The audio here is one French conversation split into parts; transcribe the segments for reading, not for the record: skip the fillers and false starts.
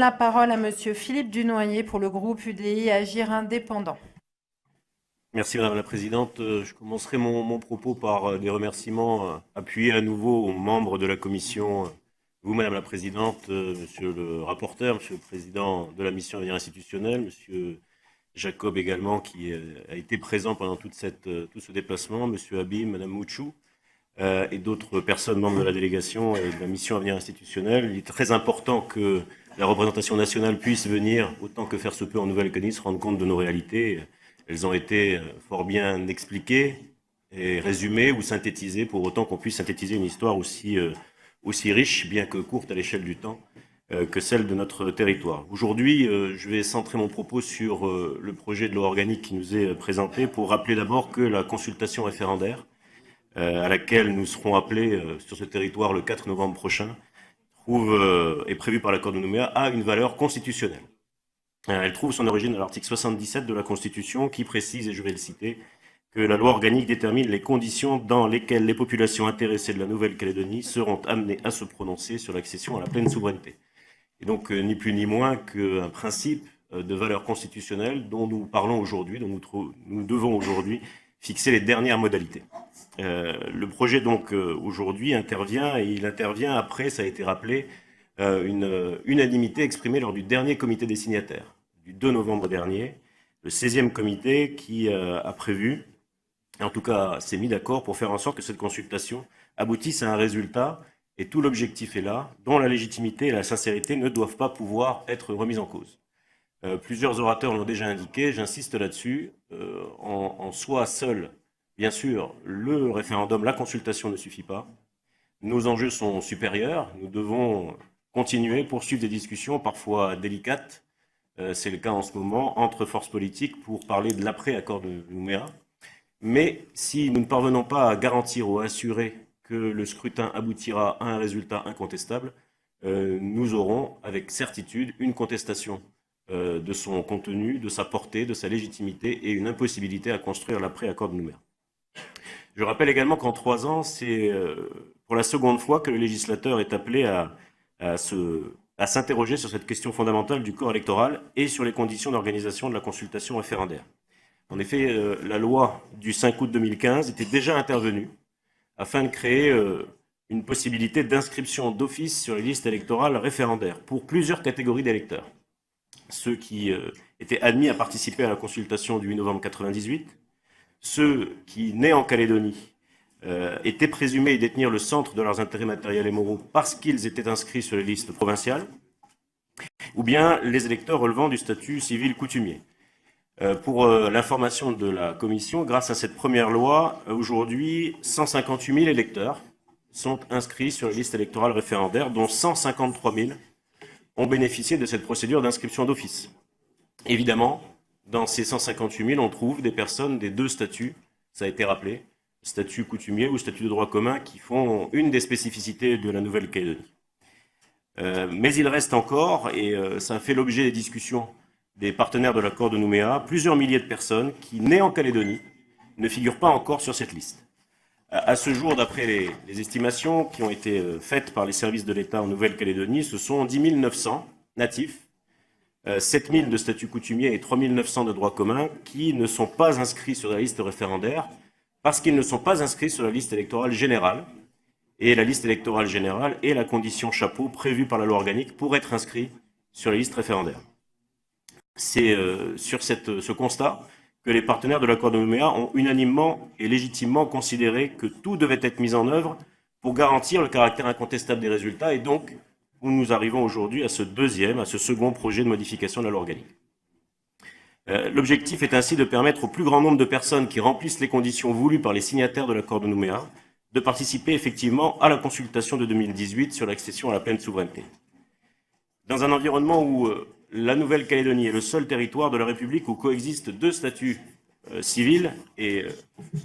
la parole à Monsieur Philippe Dunoyer pour le groupe UDI Agir Indépendant. Merci Madame la Présidente. Je commencerai mon propos par des remerciements appuyés à nouveau aux membres de la Commission, vous Madame la Présidente, Monsieur le rapporteur, Monsieur le Président de la mission avenir institutionnelle, Monsieur Jacob également qui a été présent pendant tout ce déplacement, Monsieur Habib, Madame Mouchou et d'autres personnes membres de la délégation et de la mission avenir institutionnelle. Il est très important que la représentation nationale puisse venir, autant que faire se peut en Nouvelle-Calédonie, se rendre compte de nos réalités. Elles ont été fort bien expliquées et résumées ou synthétisées, pour autant qu'on puisse synthétiser une histoire aussi riche, bien que courte à l'échelle du temps, que celle de notre territoire. Aujourd'hui, je vais centrer mon propos sur le projet de loi organique qui nous est présenté pour rappeler d'abord que la consultation référendaire, à laquelle nous serons appelés sur ce territoire le 4 novembre prochain, est prévue par l'accord de Nouméa, a une valeur constitutionnelle. Elle trouve son origine à l'article 77 de la Constitution qui précise, et je vais le citer, que la loi organique détermine les conditions dans lesquelles les populations intéressées de la Nouvelle-Calédonie seront amenées à se prononcer sur l'accession à la pleine souveraineté. Et donc, ni plus ni moins qu'un principe de valeur constitutionnelle dont nous parlons aujourd'hui, dont nous devons aujourd'hui fixer les dernières modalités. Le projet, donc, aujourd'hui intervient, et il intervient après, ça a été rappelé, une unanimité exprimée lors du dernier comité des signataires, du 2 novembre dernier, le 16e comité qui a prévu, en tout cas s'est mis d'accord pour faire en sorte que cette consultation aboutisse à un résultat, et tout l'objectif est là, dont la légitimité et la sincérité ne doivent pas pouvoir être remises en cause. Plusieurs orateurs l'ont déjà indiqué, j'insiste là-dessus, en soi seul, bien sûr, le référendum, la consultation ne suffit pas. Nos enjeux sont supérieurs, nous devons continuer, poursuivre des discussions parfois délicates, c'est le cas en ce moment, entre forces politiques pour parler de l'après-accord de Nouméa. Mais si nous ne parvenons pas à garantir ou à assurer que le scrutin aboutira à un résultat incontestable, nous aurons avec certitude une contestation de son contenu, de sa portée, de sa légitimité et une impossibilité à construire l'après-accord de Nouméa. Je rappelle également qu'en 3 ans, c'est pour la seconde fois que le législateur est appelé à s'interroger sur cette question fondamentale du corps électoral et sur les conditions d'organisation de la consultation référendaire. En effet, la loi du 5 août 2015 était déjà intervenue afin de créer une possibilité d'inscription d'office sur les listes électorales référendaires pour plusieurs catégories d'électeurs. Ceux qui étaient admis à participer à la consultation du 8 novembre 1998, ceux qui, nés en Calédonie, étaient présumés détenir le centre de leurs intérêts matériels et moraux parce qu'ils étaient inscrits sur les listes provinciales, ou bien les électeurs relevant du statut civil coutumier. Pour l'information de la Commission, grâce à cette première loi, aujourd'hui, 158 000 électeurs sont inscrits sur les listes électorales référendaires, dont 153 000 ont bénéficié de cette procédure d'inscription d'office. Évidemment, dans ces 158 000, on trouve des personnes des deux statuts, ça a été rappelé, statut coutumier ou statut de droit commun, qui font une des spécificités de la Nouvelle-Calédonie. Mais il reste encore, et ça a fait l'objet des discussions des partenaires de l'accord de Nouméa, plusieurs milliers de personnes qui, nées en Calédonie, ne figurent pas encore sur cette liste. À ce jour, d'après les estimations qui ont été faites par les services de l'État en Nouvelle-Calédonie, ce sont 10 900 natifs, 7 000 de statut coutumier et 3 900 de droit commun qui ne sont pas inscrits sur la liste référendaire parce qu'ils ne sont pas inscrits sur la liste électorale générale. Et la liste électorale générale est la condition chapeau prévue par la loi organique pour être inscrit sur la liste référendaire. C'est sur ce constat que les partenaires de l'accord de Nouméa ont unanimement et légitimement considéré que tout devait être mis en œuvre pour garantir le caractère incontestable des résultats, et donc où nous arrivons aujourd'hui à ce second projet de modification de la loi organique. L'objectif est ainsi de permettre au plus grand nombre de personnes qui remplissent les conditions voulues par les signataires de l'accord de Nouméa de participer effectivement à la consultation de 2018 sur l'accession à la pleine souveraineté. Dans un environnement où la Nouvelle-Calédonie est le seul territoire de la République où coexistent deux statuts civils, et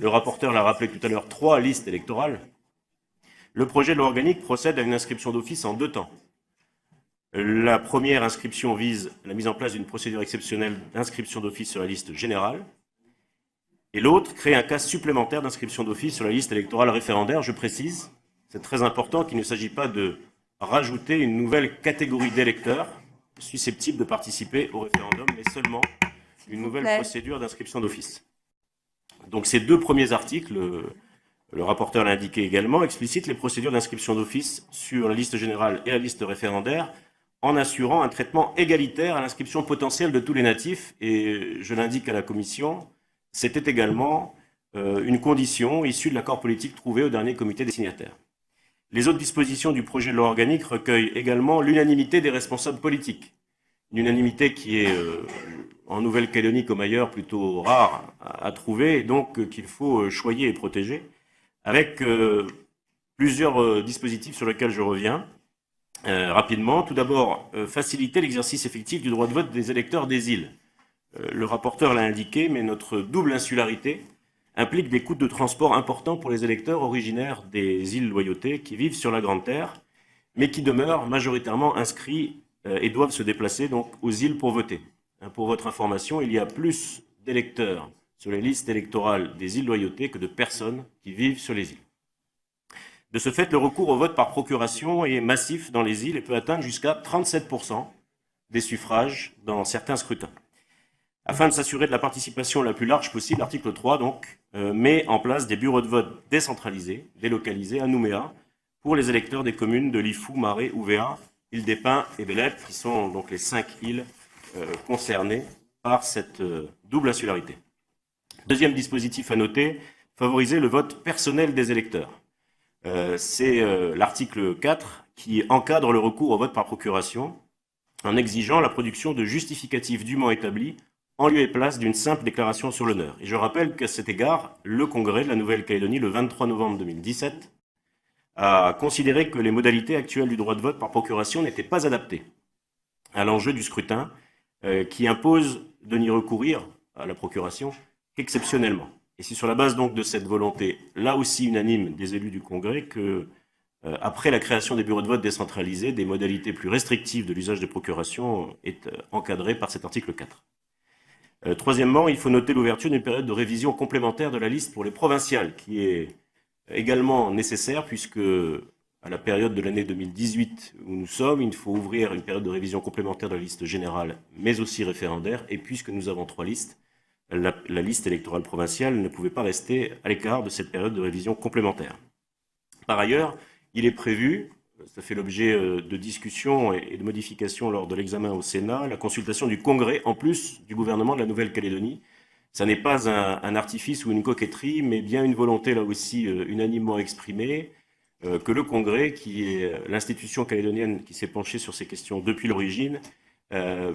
le rapporteur l'a rappelé tout à l'heure, 3 listes électorales, le projet de loi organique procède à une inscription d'office en 2 temps. La première inscription vise la mise en place d'une procédure exceptionnelle d'inscription d'office sur la liste générale, et l'autre crée un cas supplémentaire d'inscription d'office sur la liste électorale référendaire. Je précise, c'est très important, qu'il ne s'agit pas de rajouter une nouvelle catégorie d'électeurs, susceptibles de participer au référendum, mais seulement une nouvelle procédure d'inscription d'office. Donc ces deux premiers articles, le rapporteur l'a indiqué également, explicitent les procédures d'inscription d'office sur la liste générale et la liste référendaire, en assurant un traitement égalitaire à l'inscription potentielle de tous les natifs. Et je l'indique à la Commission, c'était également une condition issue de l'accord politique trouvé au dernier comité des signataires. Les autres dispositions du projet de loi organique recueillent également l'unanimité des responsables politiques. Une unanimité qui est, en Nouvelle-Calédonie comme ailleurs, plutôt rare à trouver, et donc qu'il faut choyer et protéger, avec plusieurs dispositifs sur lesquels je reviens rapidement. Tout d'abord, faciliter l'exercice effectif du droit de vote des électeurs des îles. Le rapporteur l'a indiqué, mais notre double insularité implique des coûts de transport importants pour les électeurs originaires des îles Loyauté qui vivent sur la Grande Terre, mais qui demeurent majoritairement inscrits et doivent se déplacer donc aux îles pour voter. Pour votre information, il y a plus d'électeurs sur les listes électorales des îles Loyauté que de personnes qui vivent sur les îles. De ce fait, le recours au vote par procuration est massif dans les îles et peut atteindre jusqu'à 37% des suffrages dans certains scrutins. Afin de s'assurer de la participation la plus large possible, l'article 3 donc, met en place des bureaux de vote décentralisés, délocalisés à Nouméa, pour les électeurs des communes de Lifou, Marais, Ouvéa, Île-des-Pins et Bélep, qui sont donc les 5 îles concernées par cette double insularité. Deuxième dispositif à noter, favoriser le vote personnel des électeurs. C'est l'article 4 qui encadre le recours au vote par procuration en exigeant la production de justificatifs dûment établis en lieu et place d'une simple déclaration sur l'honneur. Et je rappelle qu'à cet égard, le Congrès de la Nouvelle-Calédonie, le 23 novembre 2017, a considéré que les modalités actuelles du droit de vote par procuration n'étaient pas adaptées à l'enjeu du scrutin qui impose de n'y recourir à la procuration qu'exceptionnellement. Et c'est sur la base donc de cette volonté, là aussi unanime des élus du Congrès, que, après la création des bureaux de vote décentralisés, des modalités plus restrictives de l'usage des procurations est encadrée par cet article 4. Troisièmement, il faut noter l'ouverture d'une période de révision complémentaire de la liste pour les provinciales, qui est également nécessaire, puisque à la période de l'année 2018 où nous sommes, il faut ouvrir une période de révision complémentaire de la liste générale, mais aussi référendaire, et puisque nous avons 3 listes, la liste électorale provinciale ne pouvait pas rester à l'écart de cette période de révision complémentaire. Par ailleurs, il est prévu, ça fait l'objet de discussions et de modifications lors de l'examen au Sénat, la consultation du Congrès en plus du gouvernement de la Nouvelle-Calédonie. Ça n'est pas un artifice ou une coquetterie, mais bien une volonté là aussi unanimement exprimée, que le Congrès, qui est l'institution calédonienne qui s'est penchée sur ces questions depuis l'origine,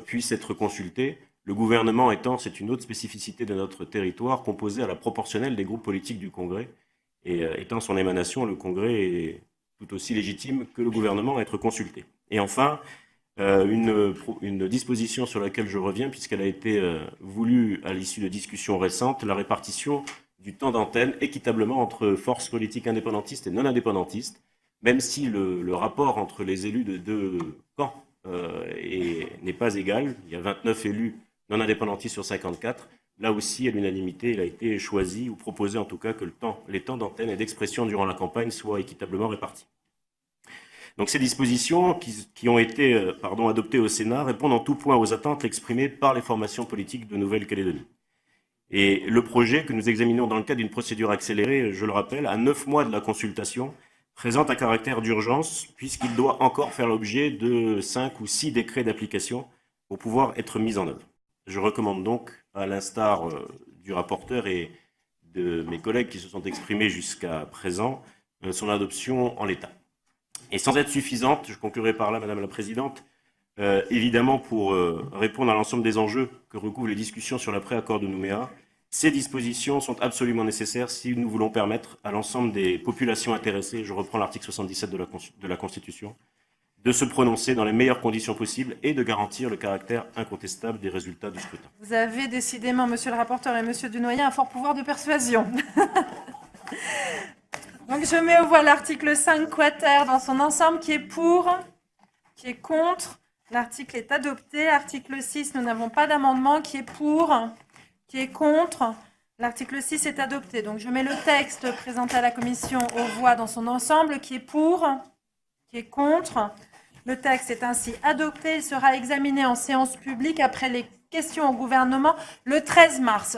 puisse être consulté. Le gouvernement étant, c'est une autre spécificité de notre territoire, composé à la proportionnelle des groupes politiques du Congrès. Et étant son émanation, le Congrès est tout aussi légitime que le gouvernement à être consulté. Et enfin, une disposition sur laquelle je reviens, puisqu'elle a été voulue à l'issue de discussions récentes, la répartition du temps d'antenne équitablement entre forces politiques indépendantistes et non indépendantistes, même si le rapport entre les élus de deux camps n'est pas égal. Il y a 29 élus non indépendantistes sur 54. Là aussi, à l'unanimité, il a été choisi, ou proposé en tout cas, que les temps d'antenne et d'expression durant la campagne soient équitablement répartis. Donc ces dispositions qui ont été adoptées au Sénat répondent en tout point aux attentes exprimées par les formations politiques de Nouvelle-Calédonie. Et le projet que nous examinons dans le cadre d'une procédure accélérée, je le rappelle, à 9 mois de la consultation, présente un caractère d'urgence puisqu'il doit encore faire l'objet de 5 ou 6 décrets d'application pour pouvoir être mis en œuvre. Je recommande donc, à l'instar du rapporteur et de mes collègues qui se sont exprimés jusqu'à présent, son adoption en l'état. Et sans être suffisante, je conclurai par là, Madame la Présidente, évidemment pour répondre à l'ensemble des enjeux que recouvrent les discussions sur l'après-accord de Nouméa, ces dispositions sont absolument nécessaires si nous voulons permettre à l'ensemble des populations intéressées, je reprends l'article 77 de la Constitution, de se prononcer dans les meilleures conditions possibles et de garantir le caractère incontestable des résultats du scrutin. Vous avez décidément, monsieur le rapporteur et monsieur Dunoyer, un fort pouvoir de persuasion. Donc je mets aux voix l'article 5 quater dans son ensemble, qui est pour, qui est contre. L'article est adopté. Article 6, nous n'avons pas d'amendement. Qui est pour, qui est contre. L'article 6 est adopté. Donc je mets le texte présenté à la commission aux voix dans son ensemble, qui est pour, qui est contre. Le texte est ainsi adopté. Il sera examiné en séance publique après les questions au gouvernement le 13 mars.